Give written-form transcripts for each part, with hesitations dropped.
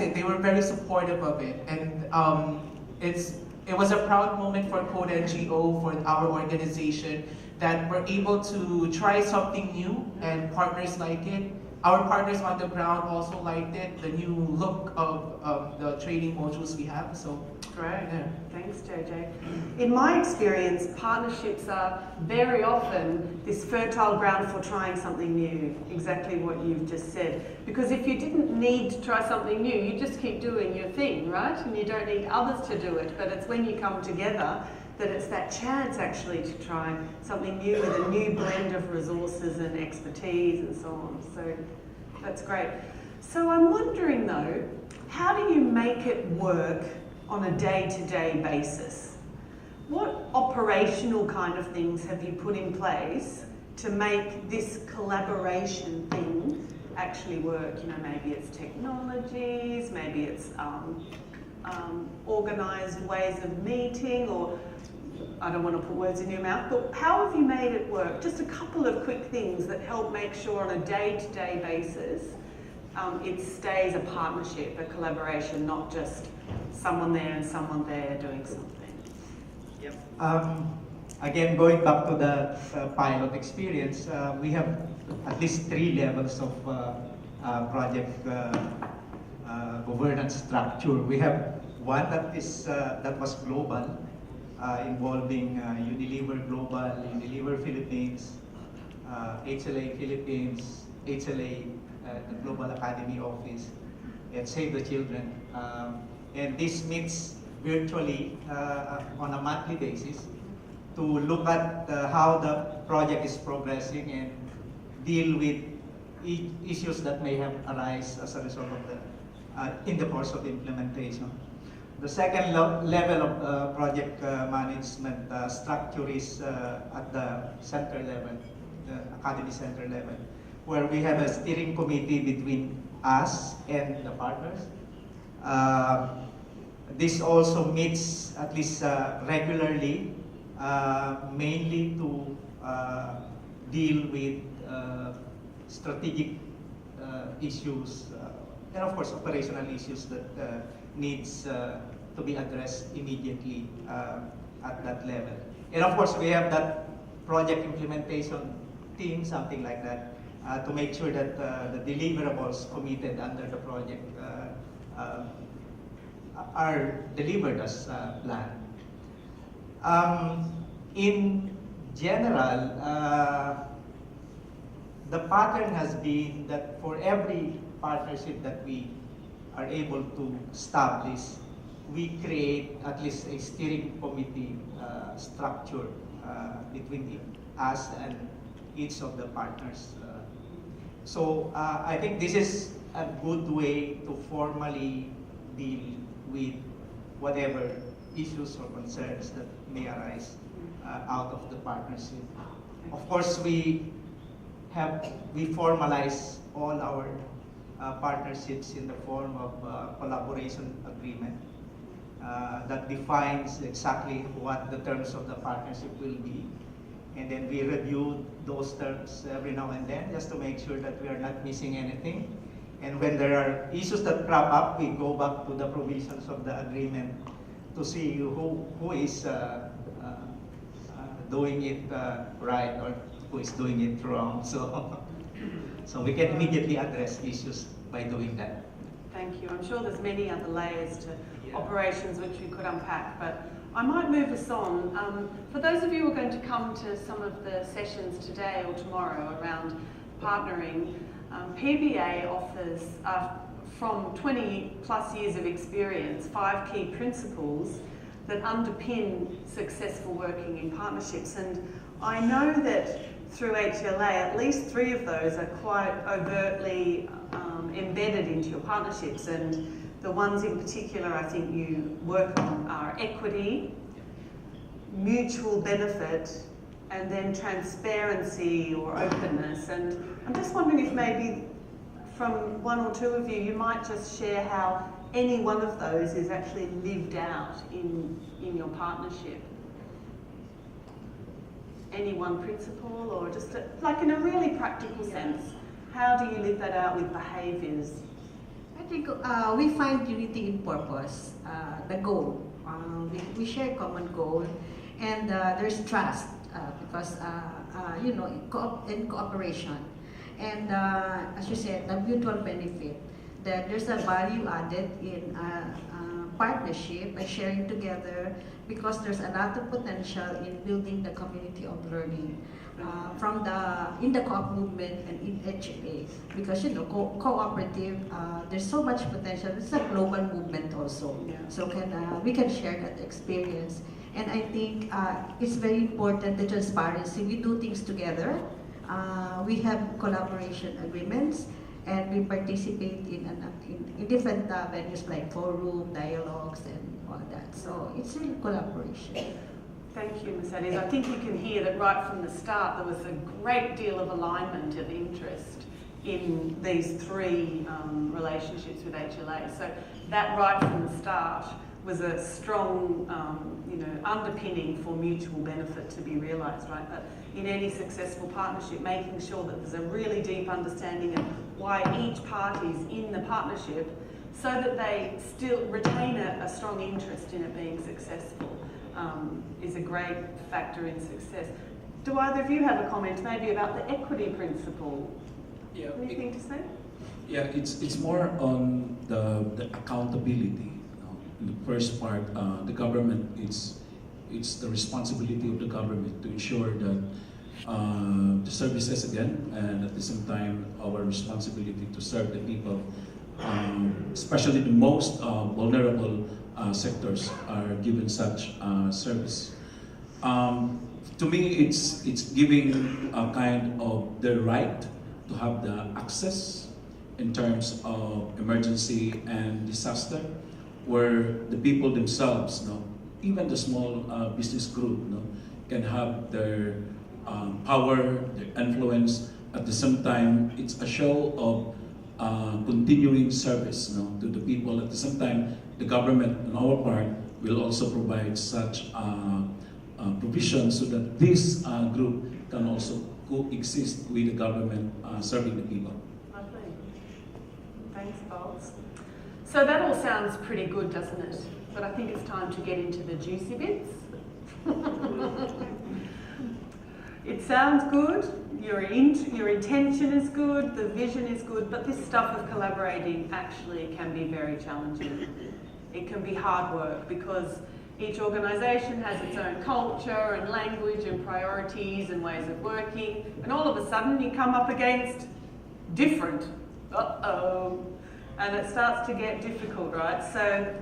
liked it. They were very supportive of it, and it was a proud moment for Code NGO, for our organization, that we're able to try something new, and partners like it. Our partners on the ground also liked it, the new look of the training modules we have. So great. Yeah. Thanks, JJ. In my experience, partnerships are very often this fertile ground for trying something new, exactly what you've just said. Because if you didn't need to try something new, you just keep doing your thing, right? And you don't need others to do it. But it's when you come together that it's that chance actually to try something new with a new blend of resources and expertise and so on. So that's great. So I'm wondering though, how do you make it work on a day-to-day basis? What operational kind of things have you put in place to make this collaboration thing actually work? You know, maybe it's technologies, maybe it's organised ways of meeting, or I don't want to put words in your mouth, but how have you made it work? Just a couple of quick things that help make sure on a day-to-day basis it stays a partnership, a collaboration, not just someone there and someone there doing something. Yep. Again, going back to the pilot experience, we have at least 3 levels of project governance structure. We have one that is that was global, involving Unilever Global, Unilever Philippines, HLA Philippines, HLA the Global Academy Office, and Save the Children. And this meets virtually on a monthly basis to look at how the project is progressing and deal with issues that may have arisen as a result of the in the course of implementation. The second level of project management structure is at the center level, the academy center level, where we have a steering committee between us and the partners. This also meets at least regularly, mainly to deal with strategic issues and of course operational issues that needs to be addressed immediately at that level. And of course we have that project implementation team, something like that, to make sure that the deliverables committed under the project are delivered as planned. In general, the pattern has been that for every partnership that we are able to establish, we create at least a steering committee structure between us and each of the partners. So I think this is a good way to formally deal with whatever issues or concerns that may arise out of the partnership. Of course, we formalize all our partnerships in the form of collaboration agreement that defines exactly what the terms of the partnership will be. And then we review those terms every now and then just to make sure that we are not missing anything. And when there are issues that crop up, we go back to the provisions of the agreement to see who is doing it right or who is doing it wrong. So we can immediately address issues by doing that. Thank you. I'm sure there's many other layers to operations which we could unpack, but I might move us on. For those of you who are going to come to some of the sessions today or tomorrow around partnering, PBA offers, from 20 plus years of experience, 5 key principles that underpin successful working in partnerships. And I know that through HLA, at least 3 of those are quite overtly embedded into your partnerships. And the ones in particular I think you work on are equity, mutual benefit, and then transparency or openness. And I'm just wondering if maybe from 1 or 2 of you, you might just share how any one of those is actually lived out in your partnership. Any one principle, or just like in a really practical sense, how do you live that out with behaviours? I think we find unity in purpose, the goal. We share common goal, and there's trust because you know, in cooperation, and as you said, the mutual benefit. That there's a value added in partnership by sharing together, because there's a lot of potential in building the community of learning. In the co-op movement and in HLA, because you know cooperative, there's so much potential. It's a global movement also, Yeah. so we can share that experience. And I think it's very important, the transparency. We do things together. We have collaboration agreements, and we participate in different venues like forum, dialogues, and all that. So it's really collaboration. Thank you, Ms. Adis. I think you can hear that right from the start there was a great deal of alignment of interest in these three relationships with HLA. So that right from the start was a strong underpinning for mutual benefit to be realised, right? But in any successful partnership, making sure that there's a really deep understanding of why each party's in the partnership, so that they still retain a strong interest in it being successful. Is a great factor in success. Do either of you have a comment maybe about the equity principle? Yeah, Anything to say? Yeah, it's more on the accountability. In the first part, the government, it's the responsibility of the government to ensure that the services again, and at the same time our responsibility to serve the people, especially the most vulnerable sectors are given such service. To me, it's giving a kind of the right to have the access in terms of emergency and disaster, where the people themselves, even the small business group, can have their power, their influence. At the same time, it's a show of continuing service, to the people. At the same time, the government, on our part, will also provide such provision so that this group can also coexist with the government serving the people. Lovely. Thanks, Bolts. So that all sounds pretty good, doesn't it? But I think it's time to get into the juicy bits. It sounds good, your intention is good, the vision is good, but this stuff of collaborating actually can be very challenging. It can be hard work because each organisation has its own culture and language and priorities and ways of working, and all of a sudden you come up against different. Uh-oh. And it starts to get difficult, right? So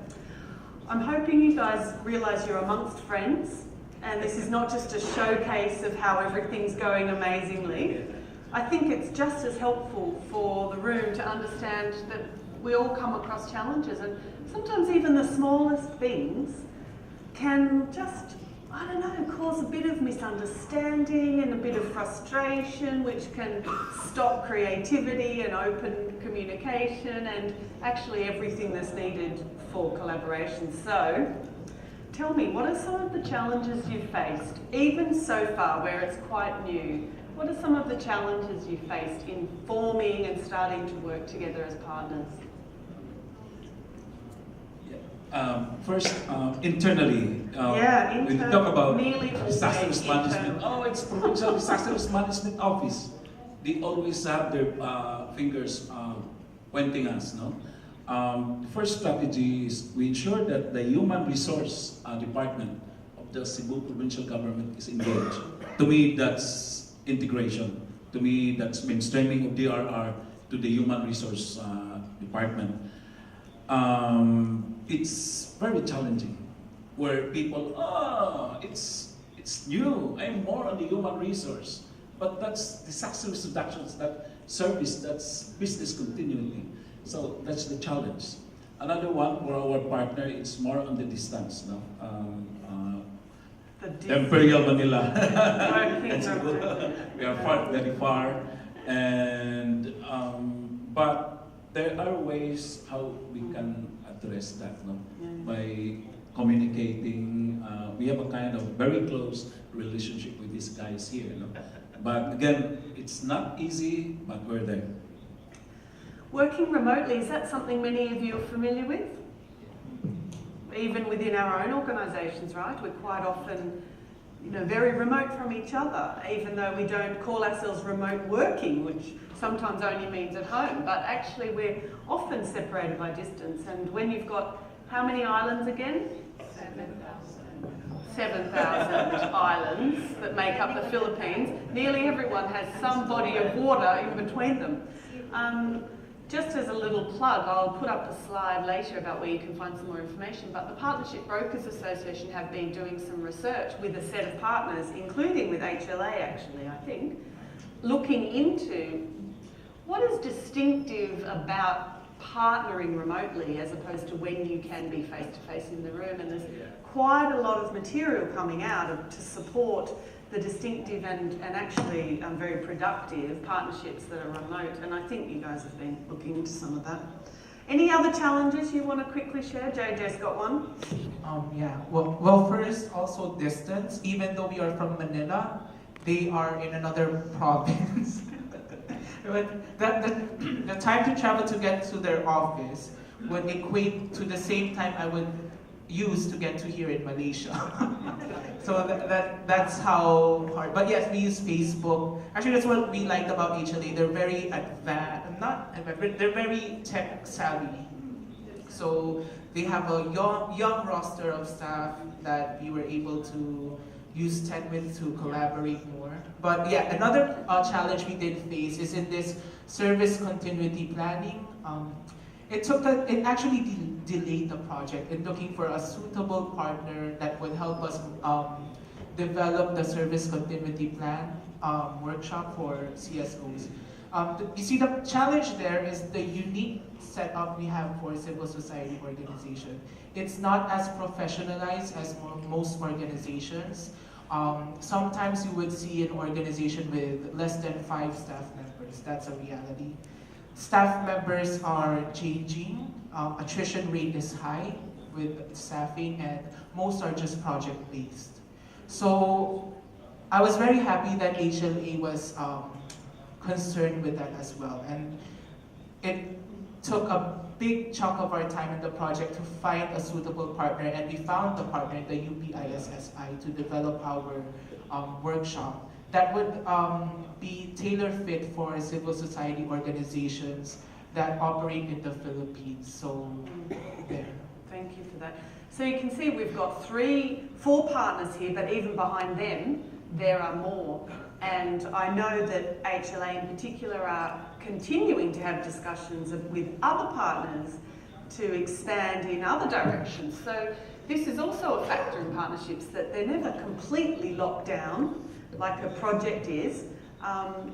I'm hoping you guys realise you're amongst friends, and this is not just a showcase of how everything's going amazingly. I think it's just as helpful for the room to understand that we all come across challenges, and sometimes even the smallest things can just, I don't know, cause a bit of misunderstanding and a bit of frustration, which can stop creativity and open communication and actually everything that's needed for collaboration. So, tell me, what are some of the challenges you've faced, even so far where it's quite new? What are some of the challenges you've faced in forming and starting to work together as partners? First, internally, when we talk about disaster risk management, it's provincial disaster risk management office. They always have their fingers pointing us. The first strategy is we ensure that the human resource department of the Cebu provincial government is engaged. To me, that's integration. To me, that's mainstreaming of DRR to the human resource department. It's very challenging, where people, it's new, I'm more on the human resource. But that's disaster risk reductions, that service, that's business continuity. So that's the challenge. Another one for our partner, it's more on the distance. Imperial Manila. We are very far, and but there are ways how we can address that, by communicating. We have a kind of very close relationship with these guys here. But again, it's not easy, but we're there. Working remotely, is that something many of you are familiar with? Even within our own organisations, right? We're quite often, very remote from each other, even though we don't call ourselves remote working, which sometimes only means at home, but actually we're often separated by distance. And when you've got, how many islands again? 7,000 islands that make up the Philippines. Nearly everyone has some body of water in between them. Just as a little plug, I'll put up a slide later about where you can find some more information, but the Partnership Brokers Association have been doing some research with a set of partners, including with HLA actually, I think, looking into what is distinctive about partnering remotely as opposed to when you can be face-to-face in the room. And there's quite a lot of material coming out to support the distinctive and actually very productive partnerships that are remote. And I think you guys have been looking into some of that. Any other challenges you want to quickly share? JJ's got one. Yeah. Well, first, also distance. Even though we are from Manila, they are in another province. But the time to travel to get to their office would equate to the same time I would use to get to here in Malaysia. So that's how hard. But yes, we use Facebook. Actually, that's what we liked about HLA. They're very they're very tech savvy. So they have a young roster of staff that we were able to use tech with to collaborate more. But yeah, another challenge we did face is in this service continuity planning. It actually delayed the project in looking for a suitable partner that would help us develop the service continuity plan workshop for CSOs. You see, the challenge there is the unique setup we have for civil society organization. It's not as professionalized as most organizations. Sometimes you would see an organization with less than 5 staff members. That's a reality. Staff members are changing, attrition rate is high with staffing, and most are just project-based. So I was very happy that HLA was concerned with that as well. And it took a big chunk of our time in the project to find a suitable partner, and we found the partner, the UPISSI, to develop our workshop that would be tailor-fit for civil society organizations that operate in the Philippines. So, there. Thank you for that. So you can see we've got 4 partners here, but even behind them, there are more. And I know that HLA in particular are continuing to have discussions with other partners to expand in other directions. So this is also a factor in partnerships, that they're never completely locked down like a project is.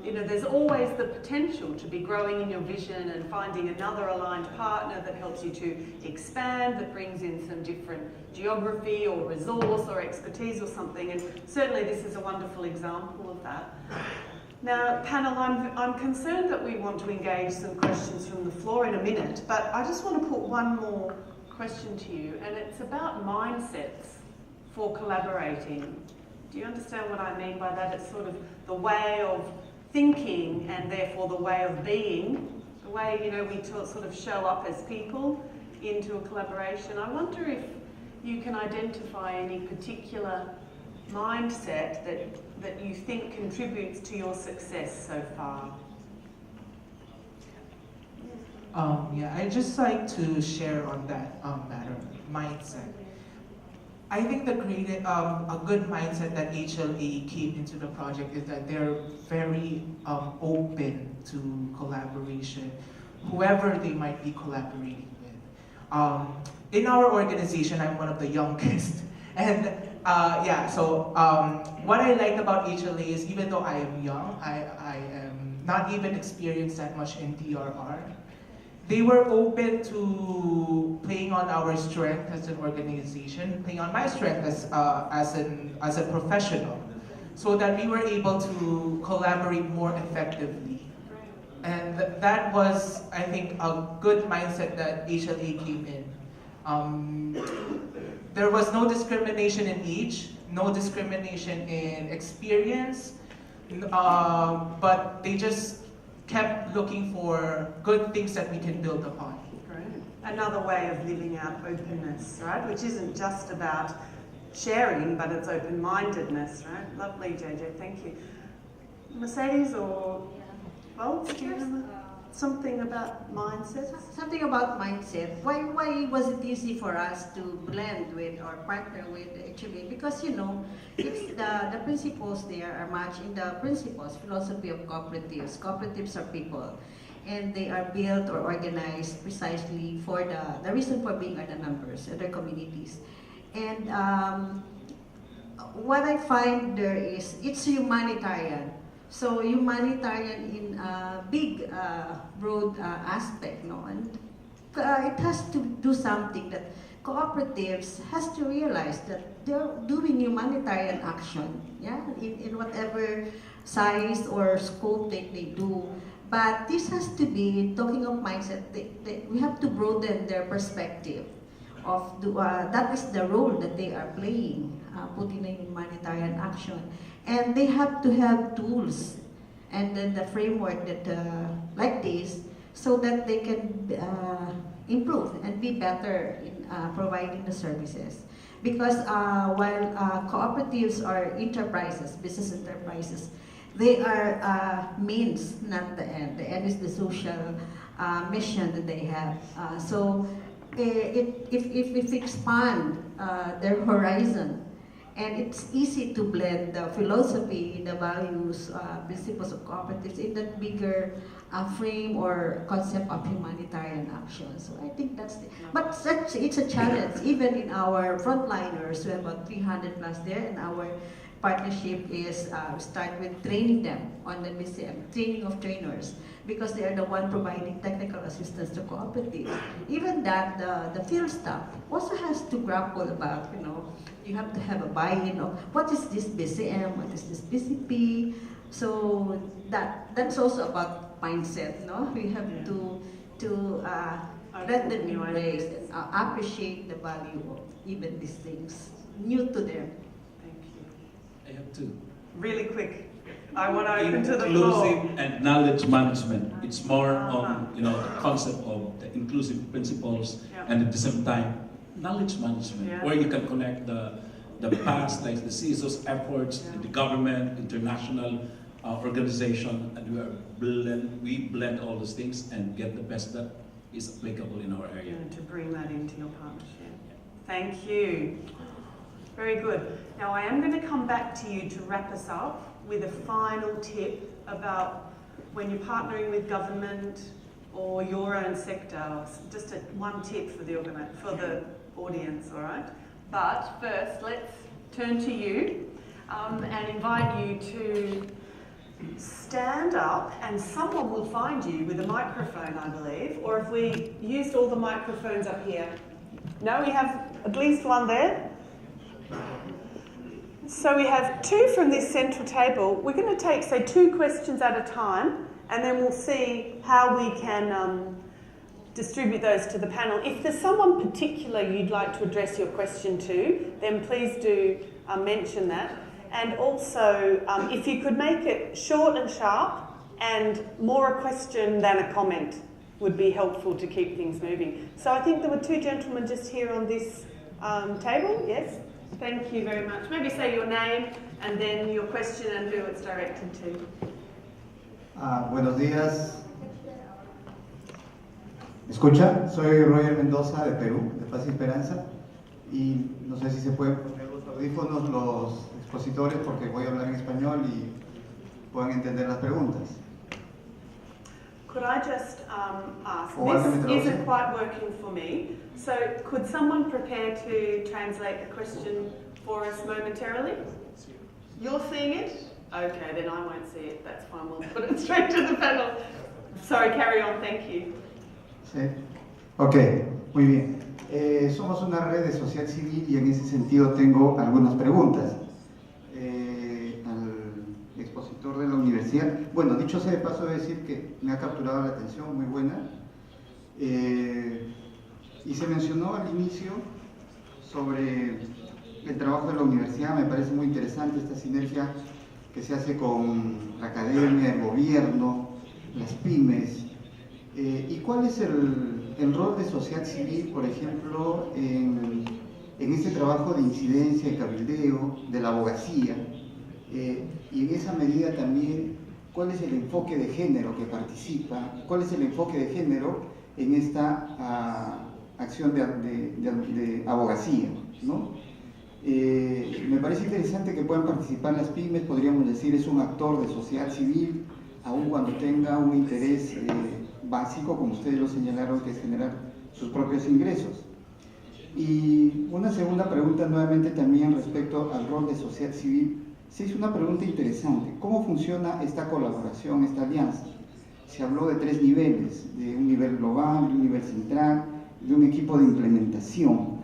There's always the potential to be growing in your vision and finding another aligned partner that helps you to expand, that brings in some different geography or resource or expertise or something. And certainly this is a wonderful example of that. Now, panel, I'm concerned that we want to engage some questions from the floor in a minute, but I just want to put one more question to you, and it's about mindsets for collaborating. Do you understand what I mean by that? It's sort of the way of thinking and therefore the way of being, the way, we sort of show up as people into a collaboration. I wonder if you can identify any particular mindset that you think contributes to your success so far. Yeah, I'd just like to share on that matter, mindset. I think a good mindset that HLA came into the project is that they're very open to collaboration, whoever they might be collaborating with. In our organization, I'm one of the youngest, and what I like about HLA is, even though I am young, I am not even experienced that much in DRR. They were open to playing on our strength as an organization, playing on my strength as a professional, so that we were able to collaborate more effectively. And that was, I think, a good mindset that HLA came in. There was no discrimination in age, no discrimination in experience, but they just kept looking for good things that we can build upon. Great. Another way of living out openness, right? Which isn't just about sharing, but it's open-mindedness, right? Lovely, JJ, thank you. Mercedes or Well, do you have something about mindset? Something about mindset. Why was it easy for us to blend with or partner with HMA? Because it's the principles there are matching the principles, philosophy of cooperatives. Cooperatives are people, and they are built or organized precisely for the reason for being are the numbers, other communities. And what I find there is it's humanitarian. So humanitarian in a big, broad aspect, and it has to do something that cooperatives has to realize that they're doing humanitarian action, in whatever size or scope they do. But this has to be, talking of mindset, we have to broaden their perspective of that is the role that they are playing, putting in humanitarian action. And they have to have tools and then the framework that like this, so that they can improve and be better in providing the services. Because while cooperatives are enterprises, business enterprises, they are means, not the end. The end is the social mission that they have. So if we expand their horizon, and it's easy to blend the philosophy, the values, principles of cooperatives in that bigger frame or concept of humanitarian action. So I think that's but it's a challenge. Even in our frontliners, we have about 300 plus there, and our partnership is start with training them on the training of trainers, because they are the one providing technical assistance to cooperatives. Even that, the field staff also has to grapple about, you have to have a buy-in of what is this BCM, what is this BCP. So that's also about mindset, no? We have to let them embrace and appreciate the value of even these things new to them. Thank you. I have two. Really quick. I want to open to the floor. Inclusive and knowledge management. It's more on the concept of the inclusive principles, and at the same time knowledge management, where you can connect the past, like the CISO's efforts, the government, international organization, and we blend all those things and get the best that is applicable in our area. And to bring that into your partnership. Thank you. Very good. Now I am going to come back to you to wrap us up with a final tip about when you're partnering with government or your own sector. Just one tip for the audience, all right? But first, let's turn to you and invite you to stand up, and someone will find you with a microphone, I believe, or if we used all the microphones up here. No, we have at least one there. So we have two from this central table. We're going to take, say, 2 questions at a time, and then we'll see how we can distribute those to the panel. If there's someone particular you'd like to address your question to, then please do mention that. And also, if you could make it short and sharp and more a question than a comment would be helpful to keep things moving. So I think there were 2 gentlemen just here on this table, yes? Thank you very much. Maybe say your name and then your question and who it's directed to. Buenos días. ¿Me escucha? Soy Roger Mendoza de Perú, de Paz y Esperanza. Y no sé si se pueden poner los audífonos los expositores porque voy a hablar en español y puedan entender las preguntas. Could I just ask, this isn't quite working for me, so could someone prepare to translate the question for us momentarily? You're seeing it? Okay, then I won't see it, that's fine, we'll put it straight to the panel. Sorry, carry on, thank you. Sí. Ok, muy bien. Somos una red de sociedad civil y en ese sentido tengo algunas preguntas. Al expositor de la universidad, bueno, dicho sea de paso, de decir que me ha capturado la atención, muy buena. Y se mencionó al inicio sobre el trabajo de la universidad. Me parece muy interesante esta sinergia que se hace con la academia, el gobierno, las pymes. ¿Y cuál es el rol de sociedad civil, por ejemplo, en este trabajo de incidencia, de cabildeo, de la abogacía? Y en esa medida también, ¿cuál es el enfoque de género que participa? ¿Cuál es el enfoque de género en esta acción de abogacía, ¿no? Me parece interesante que puedan participar las pymes, podríamos decir, es un actor de sociedad civil, aun cuando tenga un interés básico, como ustedes lo señalaron, que es generar sus propios ingresos. Y una segunda pregunta nuevamente también respecto al rol de sociedad civil. Se hizo una pregunta interesante: ¿cómo funciona esta colaboración, esta alianza? Se habló de 3 niveles, de un nivel global, de un nivel central, de un equipo de implementación.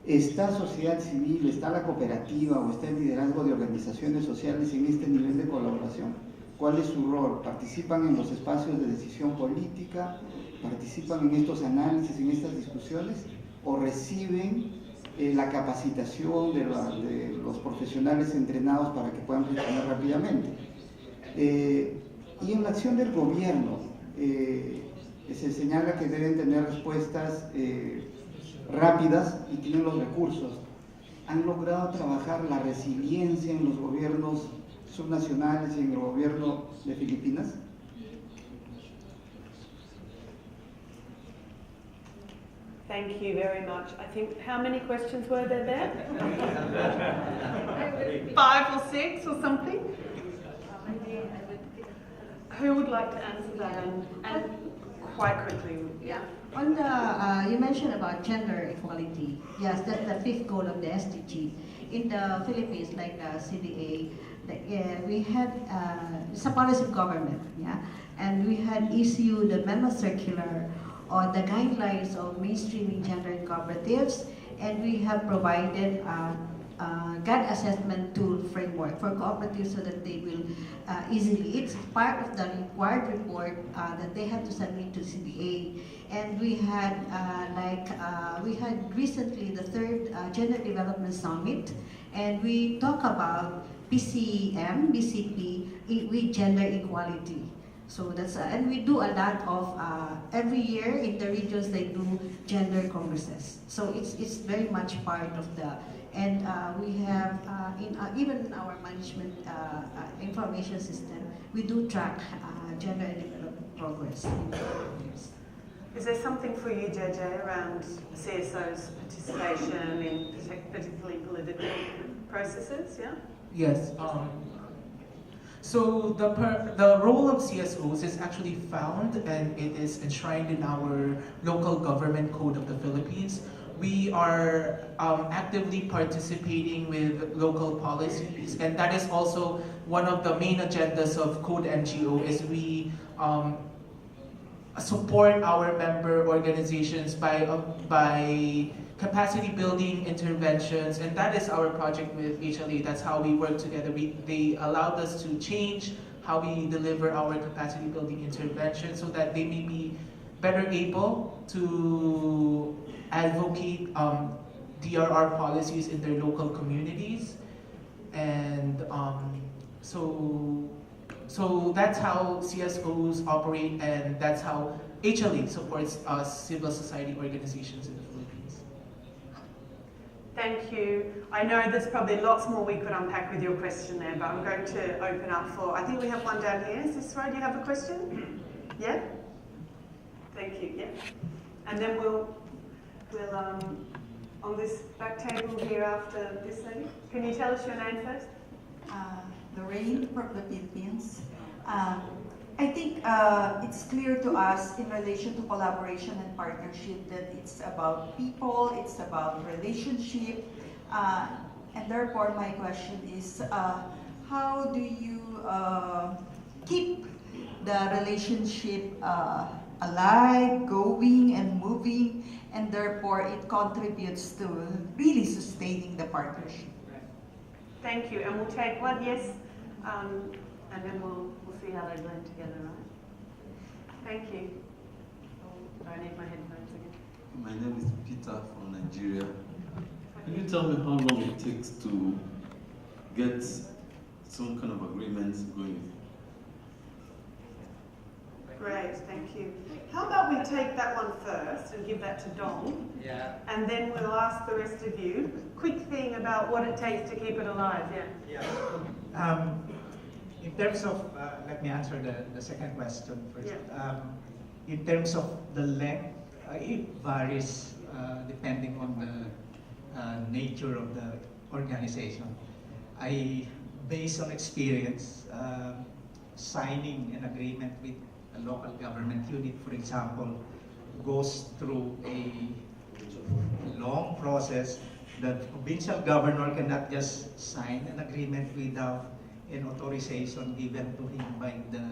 ¿Está sociedad civil, está la cooperativa o está el liderazgo de organizaciones sociales en este nivel de colaboración? ¿Cuál es su rol? ¿Participan en los espacios de decisión política? ¿Participan en estos análisis, en estas discusiones? ¿O reciben la capacitación de los profesionales entrenados para que puedan funcionar rápidamente? Y en la acción del gobierno, se señala que deben tener respuestas rápidas y tienen los recursos. ¿Han logrado trabajar la resiliencia en los gobiernos subnacionales y en el gobierno de Filipinas? Thank you very much. I think, how many questions were there? 5 or 6 or something? Who would like to answer that? And quite quickly, yeah? On the, you mentioned about gender equality. Yes, that's the 5th goal of the SDG. In the Philippines, like CDA, we had, it's a policy of government, yeah? And we had issued the memo circular on the guidelines of mainstreaming gender in cooperatives, and we have provided GAD assessment tool framework for cooperatives so that they will easily, it's part of the required report that they have to submit to CDA. And we had we had recently the 3rd Gender Development Summit, and we talk about PCM, BCP with gender equality. So that's, and we do a lot of, every year in the regions they do gender congresses. So it's very much part of the, and we have, even in our management information system, we do track gender and development progress in the years. Is there something for you, JJ, around CSO's participation in particularly political processes, yeah? Yes. So the role of CSOs is actually found and it is enshrined in our local government code of the Philippines. We are actively participating with local policies, and that is also one of the main agendas of Code NGO is we support our member organizations by capacity building interventions, and that is our project with HLA. That's how we work together. They allowed us to change how we deliver our capacity building interventions so that they may be better able to advocate DRR policies in their local communities. And so that's how CSOs operate, and that's how HLA supports civil society organizations in the Philippines. Thank you. I know there's probably lots more we could unpack with your question there, but I'm going to open up for, I think we have one down here. Is this right? Do you have a question? Yeah? Thank you, yeah. And then we'll on this back table here after this lady. Can you tell us your name first? Lorraine from the Philippines. I think it's clear to us in relation to collaboration and partnership that it's about people, it's about relationship, and therefore my question is, how do you keep the relationship alive, going and moving, and therefore it contributes to really sustaining the partnership? Thank you, and we'll take one, yes, and then we'll see how they blend together, right? Thank you. Oh, I need my headphones again. My name is Peter from Nigeria. Can you tell me how long it takes to get some kind of agreement going? Great, thank you. How about we take that one first and give that to Dong? Yeah. And then we'll ask the rest of you. Quick thing about what it takes to keep it alive, yeah. In terms of, let me answer the second question first. Yeah. In terms of the length, it varies depending on the nature of the organization. Based on experience, signing an agreement with a local government unit, for example, goes through a long process. The provincial governor cannot just sign an agreement without an authorization given to him by the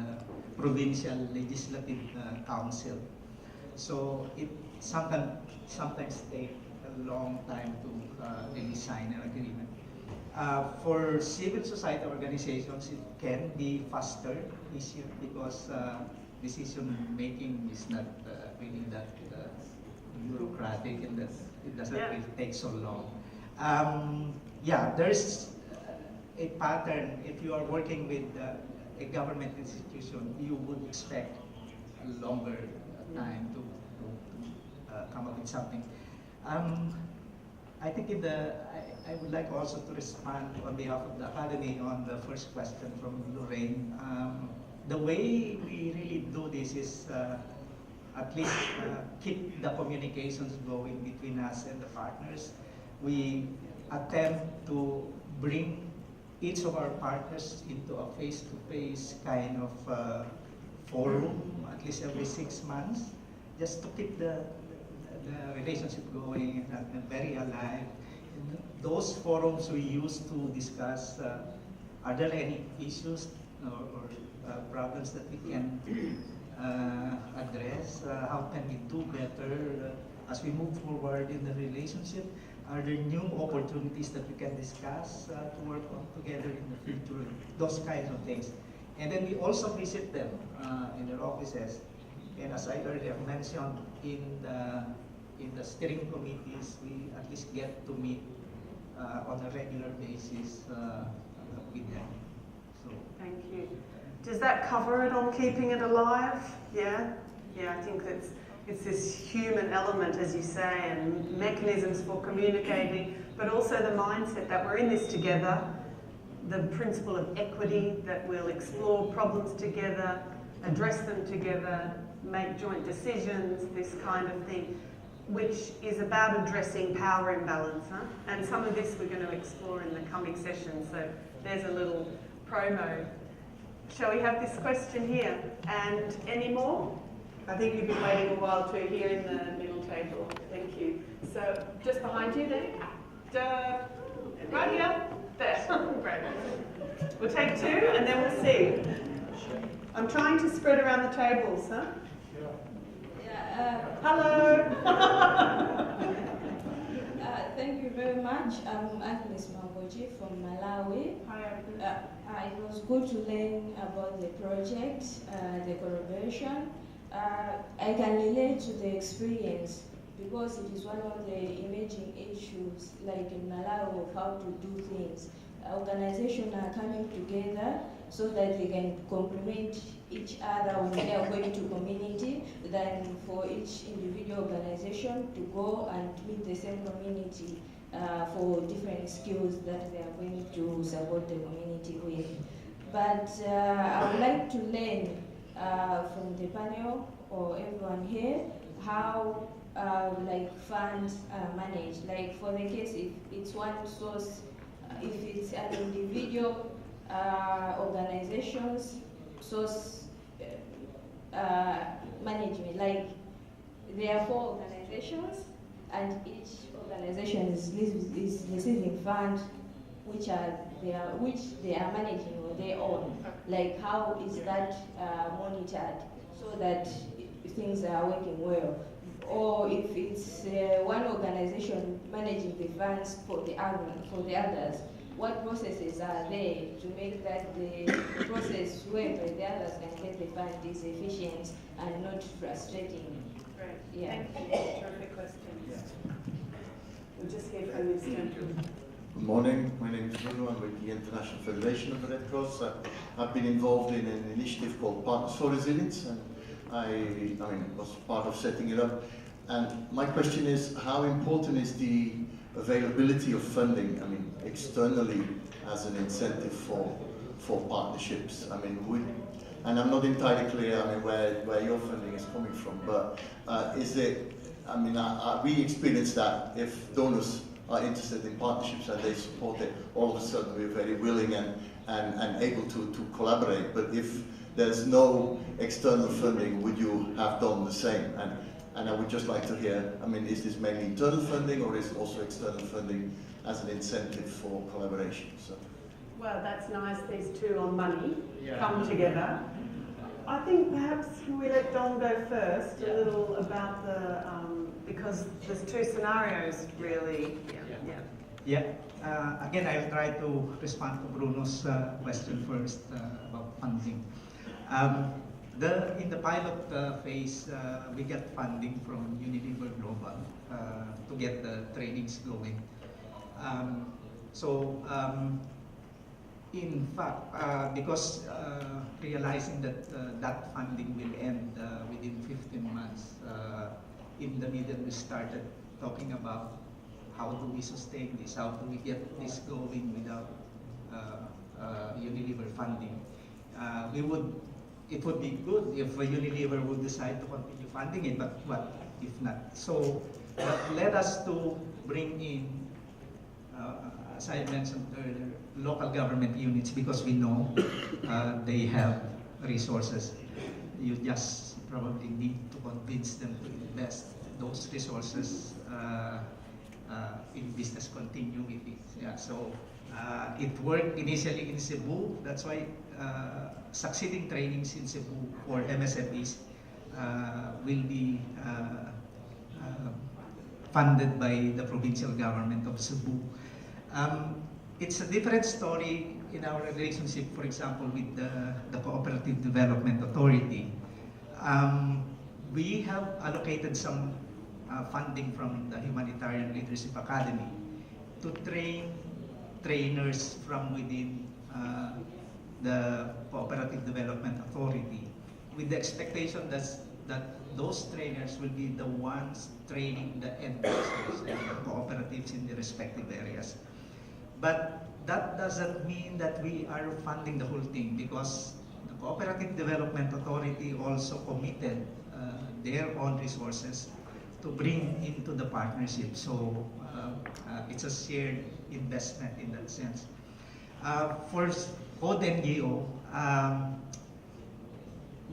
provincial legislative council. So it sometimes takes a long time to really sign an agreement. For civil society organizations, it can be faster, easier, because decision making is not really that bureaucratic, and that it doesn't really take so long. Yeah, there's a pattern. If you are working with a government institution, you would expect a longer time to come up with something. I think I would like also to respond on behalf of the Academy on the first question from Lorraine. The way we really do this is at least keep the communications going between us and the partners. We attempt to bring each of our partners into a face-to-face kind of forum, at least every 6 months, just to keep the relationship going and very alive. In those forums we use to discuss, are there any issues or problems that we can address? How can we do better as we move forward in the relationship? Are there new opportunities that we can discuss to work on together in the future? Those kinds of things. And then we also visit them in their offices. And as I earlier mentioned, in the steering committees, we at least get to meet on a regular basis with them. So. Thank you. Does that cover it on keeping it alive? Yeah? Yeah, I think it's this human element, as you say, and mechanisms for communicating, but also the mindset that we're in this together, the principle of equity, that we'll explore problems together, address them together, make joint decisions, this kind of thing, which is about addressing power imbalance. Huh? And some of this we're going to explore in the coming session, so there's a little promo. Shall we have this question here? And any more? I think you've been waiting a while too, here in the middle table. Thank you. So, just behind you there. Right here. There. Great. We'll take 2 and then we'll see. I'm trying to spread around the tables, huh? Hello. Thank you very much. I'm Agnes Mamboji from Malawi. Hi, it was good to learn about the project, the collaboration. I can relate to the experience because it is one of the emerging issues, like in Malawi, of how to do things. Organizations are coming together so that they can complement each other when they are going to community, than for each individual organization to go and meet the same community for different skills that they are going to support the community with. But I would like to learn from the panel or everyone here how like funds are managed. Like for the case, if it's one source, if it's an individual organization's source management, like there are 4 organizations and each organization is receiving funds which they are managing on their own. Like how is that monitored so that things are working well? Or if it's one organization managing the funds for the others, what processes are there to make that the process whereby the others can get the fund is efficient and not frustrating? Great. Yeah. Thank you. Terrific question. We'll just hear from this gentleman. Good morning. My name is Bruno. I'm with the International Federation of the Red Cross. I've been involved in an initiative called Partners for Resilience, and was part of setting it up. And my question is, how important is the availability of funding, externally as an incentive for partnerships? And I'm not entirely clear, where your funding is coming from, but is it, we experience that if donors are interested in partnerships and they support it, all of a sudden we're very willing and able to collaborate. But if there's no external funding, would you have done the same? And I would just like to hear, is this mainly internal funding or is it also external funding as an incentive for collaboration? So. Well, that's nice, these two on money come together. I think perhaps can we let Don go first, a little about the, because there's two scenarios really. Again, I'll try to respond to Bruno's question first about funding. In the pilot phase, we got funding from Unilever Global to get the trainings going. In fact, because realizing that that funding will end within 15 months, in the middle we started talking about how do we sustain this, how do we get this going without Unilever funding. It would be good if Unilever would decide to continue funding it, but what if not? So that led us to bring in, as I mentioned earlier, local government units, because we know they have resources. You just probably need to convince them to invest those resources in business continuity. So it worked initially in Cebu. That's why succeeding trainings in Cebu for MSMEs will be funded by the provincial government of Cebu. It's a different story in our relationship, for example, with the Cooperative Development Authority. We have allocated some funding from the Humanitarian Leadership Academy to train trainers from within the Cooperative Development Authority, with the expectation that those trainers will be the ones training the end users and the cooperatives in the respective areas. But that doesn't mean that we are funding the whole thing, because the Cooperative Development Authority also committed their own resources to bring into the partnership. So it's a shared investment in that sense. For Code NGO,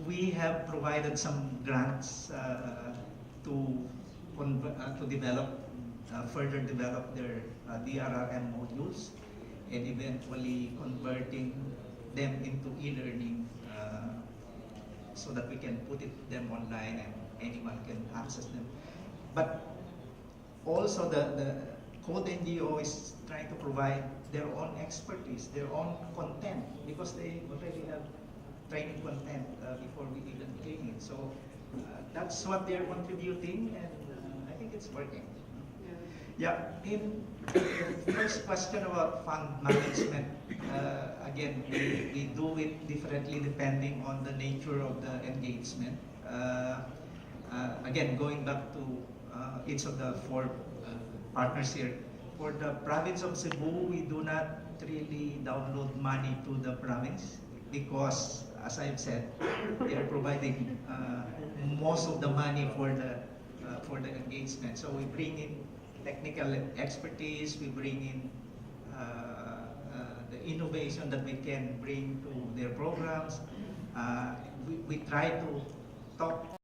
we have provided some grants to develop, further develop their DRRM modules, and eventually converting them into e-learning so that we can put them online and anyone can access them. But also the Code NGO is trying to provide their own expertise, their own content, because they already have training content before we even came in. So that's what they're contributing, and I think it's working. In the first question about fund management, again, we do it differently depending on the nature of the engagement. Again, going back to each of the four partners here, for the province of Cebu, we do not really download money to the province because, as I've said, they are providing most of the money for the engagement. So we bring in technical expertise, we bring in the innovation that we can bring to their programs. We try to talk